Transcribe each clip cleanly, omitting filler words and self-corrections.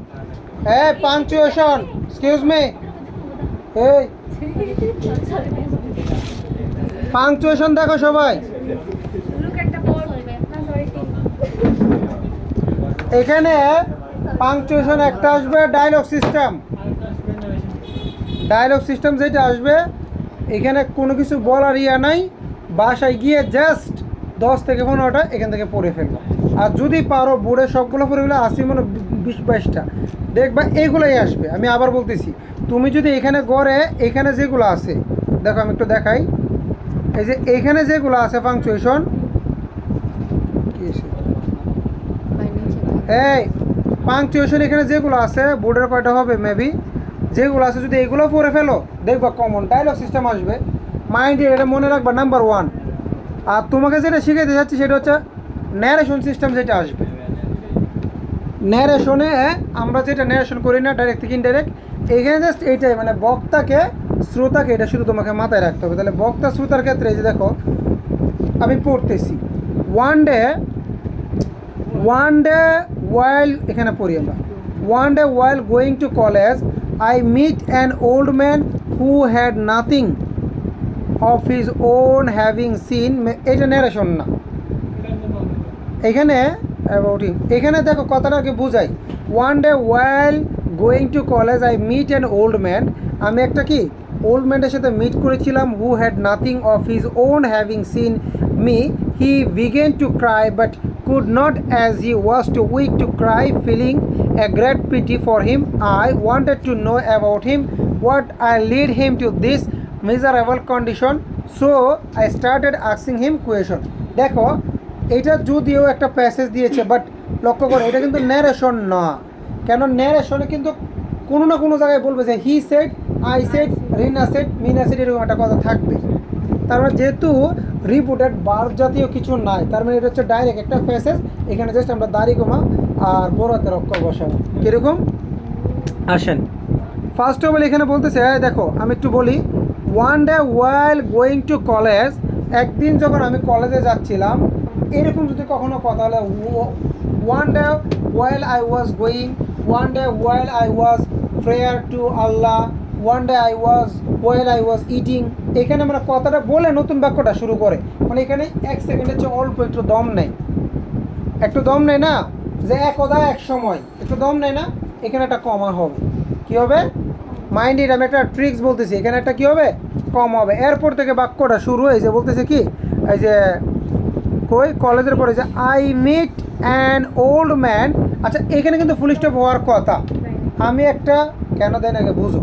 Hey, punctuation. Excuse me. Hey, punctuation দেখো সবাই। এখানে পাংচুয়েশন একটা আসবে, ডায়লগ সিস্টেম। ডায়লগ সিস্টেম যেটা আসবে, এখানে কোনো কিছু বলার ইয়া নাই, বাসায় গিয়ে জাস্ট 10 থেকে 15টা এখান থেকে পড়ে ফেলবো। আর যদি পারো বোর্ডে সবগুলো পড়ে ফেলে 80-20-22টা দেখবা এগুলোই আসবে। আমি আবার বলতেছি, তুমি যদি এখানে গড়ে এখানে যেগুলো আছে, দেখো আমি একটু দেখাই, এই যে এখানে যেগুলো আছে পাংচুয়েশন, এই পাংচুয়েশন এখানে যেগুলো আছে বোর্ডের কয়টা হবে মেবি, যেগুলো আছে যদি এগুলো পড়ে ফেলো দেখবা কমন ডায়লগ সিস্টেম আসবে। মাইন্ডে এটা মনে রাখবা নাম্বার 1। আর তোমাকে যেটা শিখাইতে যাচ্ছি সেটা হচ্ছে ন্যারেশন সিস্টেম যেটা আসবে। ন্যারেশনে আমরা যেটা ন্যারেশন করি না ডাইরেক্ট থেকে ইনডাইরেক্ট, এখানে জাস্ট এইটাই মানে বক্তাকে শ্রোতাকে এটা শুধু তোমাকে মাথায় রাখতে হবে। তাহলে বক্তা শ্রোতার ক্ষেত্রে এই যে দেখো আমি পড়তেছি, ওয়ান ডে while এখানে পড়ি আমরা, one day while going to college I meet an old man who had nothing of his own having seen, এটা ন্যারেশন না, এখানে অ্যাবাউট হিম, এখানে দেখো কথাটাকে বুঝাই। One day while going to college I meet an old man, আমি একটা কি ওল্ড ম্যানের সাথে মিট করেছিলাম, who had nothing of his own having seen me, he began to cry but could not as he was too weak to cry, feeling a great pity for him. I wanted to know about him, what I led him to this miserable condition, so I started asking him question. দেখো এটা যদিও একটা passage দিয়েছে but লক্ষ্য করো এটা কিন্তু narration না। কেন ন্যারেশনে কিন্তু কোনো না কোনো জায়গায় বলবে যে he said, I said, Rina said, Mina said, এরকম একটা কথা থাকবে। তার মানে যেহেতু রিপোর্টেড বার্ব জাতীয় কিছু নাই, তার মানে এটা হচ্ছে ডাইরেক্ট একটা প্যাসেজ। এখানে জাস্ট আমরা দাড়ি কমা আর বড় হাতের অক্ষর বসাবো। কীরকম আসেন, ফার্স্ট অফ অল এখানে বলতেছে দেখো আমি একটু বলি, one day while going to college, একদিন যখন আমি কলেজে যাচ্ছিলাম, এরকম যদি কখনো কথা হলে one day while I was going, one day while I was prayer to Allah, one day while I was eating, এখানে আমরা কথাটা বলে নতুন বাক্যটা শুরু করে, মানে এখানে 1 সেকেন্ডের চেয়ে অল্প একটু দম নেই, একটু দম নেই না, যে একদা এক সময় একটু দম নেই না, এখানে একটা কমা হবে। কী হবে মাইন্ডের, আমি একটা ট্রিক্স বলতেছি, এখানে একটা কী হবে কম হবে। এরপর থেকে বাক্যটা শুরু হয় যে বলতেছে কি, এই যে কই কলেজের পরে যে I meet an old man, আচ্ছা এখানে কিন্তু ফুল স্টপ হওয়ার কথা। আমি একটা কেন দেন আগে বুঝো,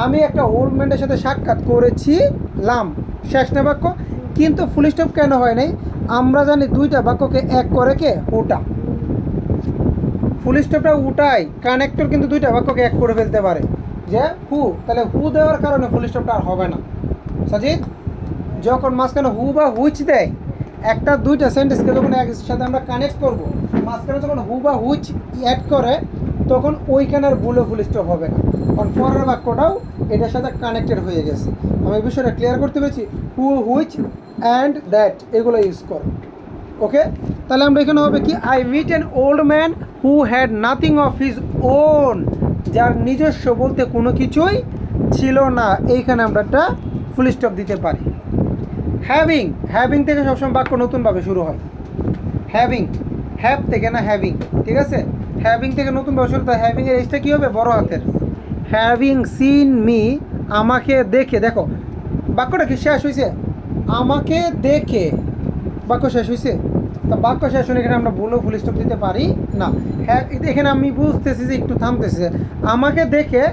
আমি একটা ওল্ড ম্যানের সাথে সাক্ষাৎ করেছিলাম, শেষ না বাক্য, কিন্তু ফুল স্টপ কেন হয় নাই? আমরা জানি দুইটা বাক্যকে এক করে কে ওটা, ফুল স্টপটা উঠাই, কানেক্টর কিন্তু দুইটা বাক্যকে এক করে ফেলতে পারে, যে হু, তাহলে হু দেওয়ার কারণে ফুল স্টপটা আর হবে না। সাজিদ যখন মাঝখানে হু বা হুইচ দেয়, একটা দুইটা সেন্টেন্সকে যখন একসাথে আমরা কানেক্ট করব, মাঝখানে যখন হু বা হুইচ অ্যাড করে তখন ওইখানে আর ভুলে ফুল স্টপ হবে না, কারণ পরের বাক্যটাও এটার সাথে কানেক্টেড হয়ে গেছে। আমি এই বিষয়টা ক্লিয়ার করতে পেরেছি, হু, হুইচ অ্যান্ড দ্যাট এগুলো ইউজ করে। ওকে, তাহলে আমরা এখানে হবে কি, I meet an old man who had nothing of his own, যার নিজস্ব বলতে কোনো কিছুই ছিল না, এইখানে আমরা একটা ফুল স্টপ দিতে পারি। হ্যাভিং, হ্যাভিং থেকে সবসময় বাক্য নতুনভাবে শুরু হয়, হ্যাভিং, হ্যাভ থেকে না হ্যাভিং, ঠিক আছে, হ্যাভিং থেকে নতুনভাবে শুরু হয়। হ্যাভিংয়ের এইটা কী হবে বড় হাতের, হ্যাভিং সিন মি, আমাকে দেখে, দেখো বাক্যটা কি শেষ হয়েছে, আমাকে দেখে বাক্য শেষ হয়েছে, তা বাক্য শেষ হলে এখানে আমরা বলেও ফুল স্টপ দিতে পারি না। হ্যাঁ এখানে আমি বুঝতেছি যে একটু থামতেছি, আমাকে দেখে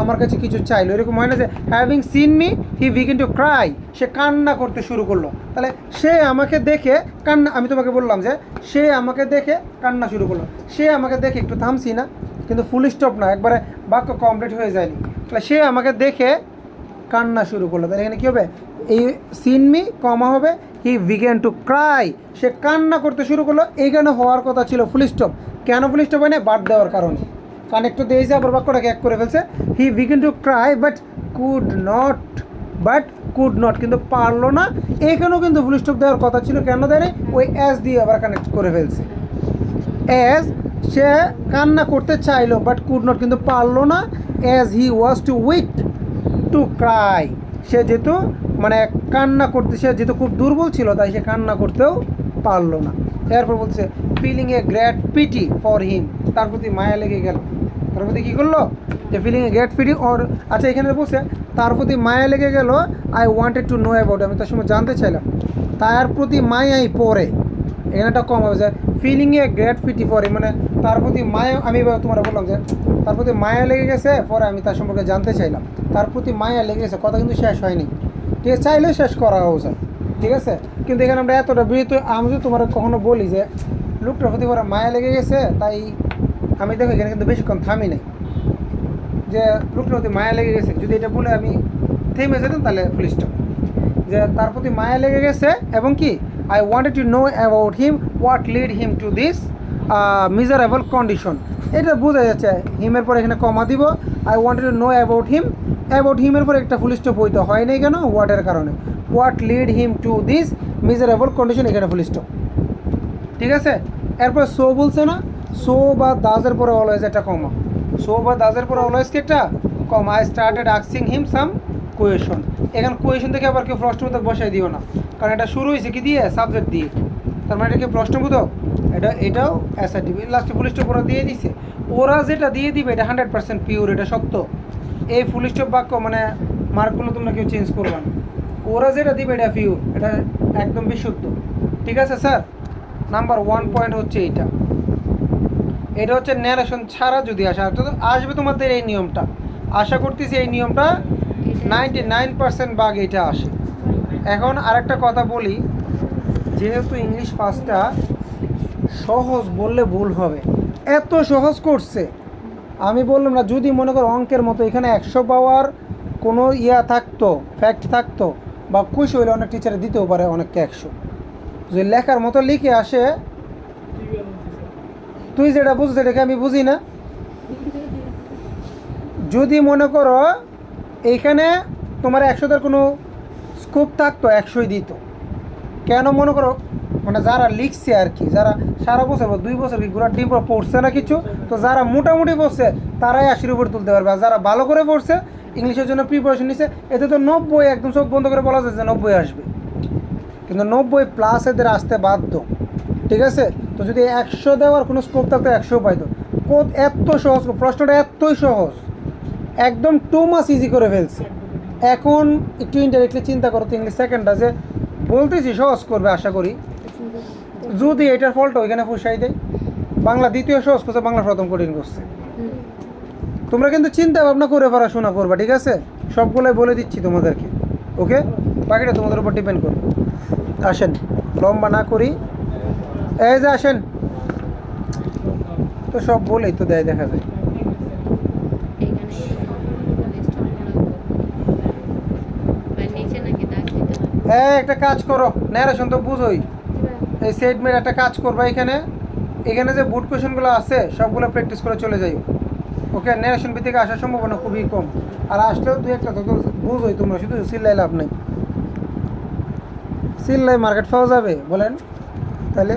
আমার কাছে কিছু চাইলো, এরকম হয় না যে having seen me he begin to cry, সে কান্না করতে শুরু করলো, তাহলে সে আমাকে দেখে কান্না, আমি তোমাকে বললাম যে সে আমাকে দেখে কান্না শুরু করলো, সে আমাকে দেখে একটু থামছি না, কিন্তু ফুল স্টপ না, একবারে বাক্য কমপ্লিট হয়ে যায়নি, তাহলে সে আমাকে দেখে কান্না শুরু করলো, তাহলে এখানে কী হবে, এই সিন মি কমা হবে হি বিগেন টু ক্রাই, সে কান্না করতে শুরু করলো, এইখানে হওয়ার কথা ছিল ফুল স্টপ, কেন ফুল স্টপ হয় না, বাদ দেওয়ার কারণে, কানেক্টর দিয়ে যে আবার বাক্যটাকে এক করে ফেলছে, he began to cry but could not, কিন্তু পারলো না, এইখানেও কিন্তু ফুল স্টপ দেওয়ার কথা ছিল, কেন দেয় ওই অ্যাজ দিয়ে আবার কানেক্ট করে ফেলছে, অ্যাজ সে কান্না করতে চাইলো বাট কুড নট, কিন্তু পারলো না, as he was too weak to cry. সে যেহেতু মানে কান্না করতে, সে যেহেতু খুব দুর্বল ছিল তাই সে কান্না করতেও পারলো না। এরপর বলছে feeling a great pity for him, তার প্রতি মায়া লেগে গেল। তার প্রতি কী করলো, যে feeling a great pity or, আচ্ছা এখানে বলছে তার প্রতি মায়া লেগে গেল, I wanted to know about, আমি তার সময় জানতে চাইলাম, তার প্রতি মায়াই পড়ে, এখানে একটা কম হবে যে feeling a great pity for him, মানে তার প্রতি মায়া, আমি তোমরা বললাম যে তার প্রতি মায়া লেগে গেছে, পরে আমি তার সম্পর্কে জানতে চাইলাম, তার প্রতি মায়া লেগে গেছে, কথা কিন্তু শেষ হয়নি, ঠিক আছে, চাইলে শেষ করা যায়, ঠিক আছে, কিন্তু এখানে আমরা এতটা বিরত, আমি যদি তোমার কখনো বলি যে লোকটার প্রতি পরে মায়া লেগে গেছে, তাই আমি দেখো এখানে কিন্তু বেশিক্ষণ থামি নাই, যে লোকটার প্রতি মায়া লেগে গেছে, যদি এটা বলে আমি থেমে যেতাম তাহলে পুলিশটা, যে তার প্রতি মায়া লেগে গেছে এবং কি I wanted to know about him what lead him to this miserable condition, এটা বোঝা যাচ্ছে। হিমের পরে এখানে কমা দিব, I wanted to know about him, about হিমের পরে একটা ফুল স্টপ হইতে হয় নাই কেন, হোয়াটের কারণে, what lead him to this miserable condition, এখানে ফুল স্টপ, ঠিক আছে। এরপর সো বলছে না, সো বা দাজের পরে অলওয়েজ একটা কমা, সো বা দাজের পরে অলওয়েজ কি একটা comma, I started asking him some question, এখানে কোয়েশন থেকে আবার কেউ প্রশ্নবোধক বসাই দিও না, কারণ এটা শুরু হয়েছে কি দিয়ে, সাবজেক্ট দিয়ে, তার মানে এটা কি প্রশ্নবোধক, এটাও অ্যাসার্টিভ, লাস্টে ফুল স্টপ ওরা দিয়ে দিছে, ওরা যেটা দিয়ে দিবে এটা 100% পিওর, এটা সত্য, এই ফুল স্টপ বাক্য মানে মার্কগুলো তোমরা কেউ চেঞ্জ করবে না, ওরা যেটা দিবে এটা পিওর, এটা একদম বিশুদ্ধ, ঠিক আছে স্যার। নাম্বার 1 পয়েন্ট হচ্ছে এইটা, এটা হচ্ছে ন্যারেশন ছাড়া যদি আসে, আসবে তোমাদের এই নিয়মটা, আশা করতেছি এই নিয়মটা 99% বাগ এটা আসে। এখন আরেকটা কথা বলি, যেহেতু ইংলিশ ফার্স্টটা সহজ বললে ভুল হবে, এত সহজ করছে, আমি বললাম না, যদি মনে করো অঙ্কের মতো এখানে 100 পাওয়ার কোনো থাকতো, ফ্যাক্ট থাকতো বা খুশি হইলে অনেক টিচারে দিতেও পারে অনেককে 100, যদি লেখার মতো লিখে আসে, তুই যেটা বুঝছিস সেটাকে আমি বুঝি না, যদি মনে করো এইখানে তোমার 100টার কোনো স্কোপ থাকতো 100ই দিত, কেন মনে করো মানে যারা লিখছে আর কি, যারা সারা বছর বা 2 বছর কি ঘোরার ডিম পড়ছে না কিছু, তো যারা মোটামুটি পড়ছে তারাই 80-র উপর তুলতে পারবে, আর যারা ভালো করে পড়ছে ইংলিশের জন্য প্রিপারেশন নিচ্ছে, এতে তো 90 একদম চোখ বন্ধ করে বলা যায় যে 90 আসবে, কিন্তু 90+ এদের আসতে বাধ্য, ঠিক আছে। তো যদি 100 দেওয়ার কোনো স্কোপ থাকতো 100 পাইতো, এত সহজ প্রশ্নটা, এতই সহজ, একদম টু মাচ ইজি করে ফেলছে। এখন একটু ইনডাইরেক্টলি চিন্তা করো তো, ইংলিশ সেকেন্ডটা যে বলতেছি সহজ করবে আশা করি, যদি এটার ফলটা ওইখানে পুষাই দেয়, বাংলা দ্বিতীয় সহজ করছে, বাংলা প্রথম কঠিন করছে, তোমরা কিন্তু চিন্তা ভাবনা করে পড়াশোনা করবা, ঠিক আছে, সবগুলোই বলে দিচ্ছি তোমাদেরকে, ওকে, বাকিটা তোমাদের উপর ডিপেন্ড করবে। আসেন লম্বা না করি, এই যে আসেন, তো সব বলেই তো দেয়, দেখা যায়। একটা কাজ করো, ন্যারেশন তো বুঝোই, এই সেটমেন্ট একটা কাজ করবা, এখানে এখানে যে বুট কোয়েশনগুলো আছে সবগুলো প্র্যাকটিস করে চলে যাই, ওকে, ন্যারেশন থেকে আসার সম্ভাবনা খুবই কম, আর আসলেও 2-1টা তো বুঝোই তোমরা, শুধু সিল্লাই লাভ নেই, সিল্লাই মার্কেট পাওয়া যাবে বলেন তাহলে।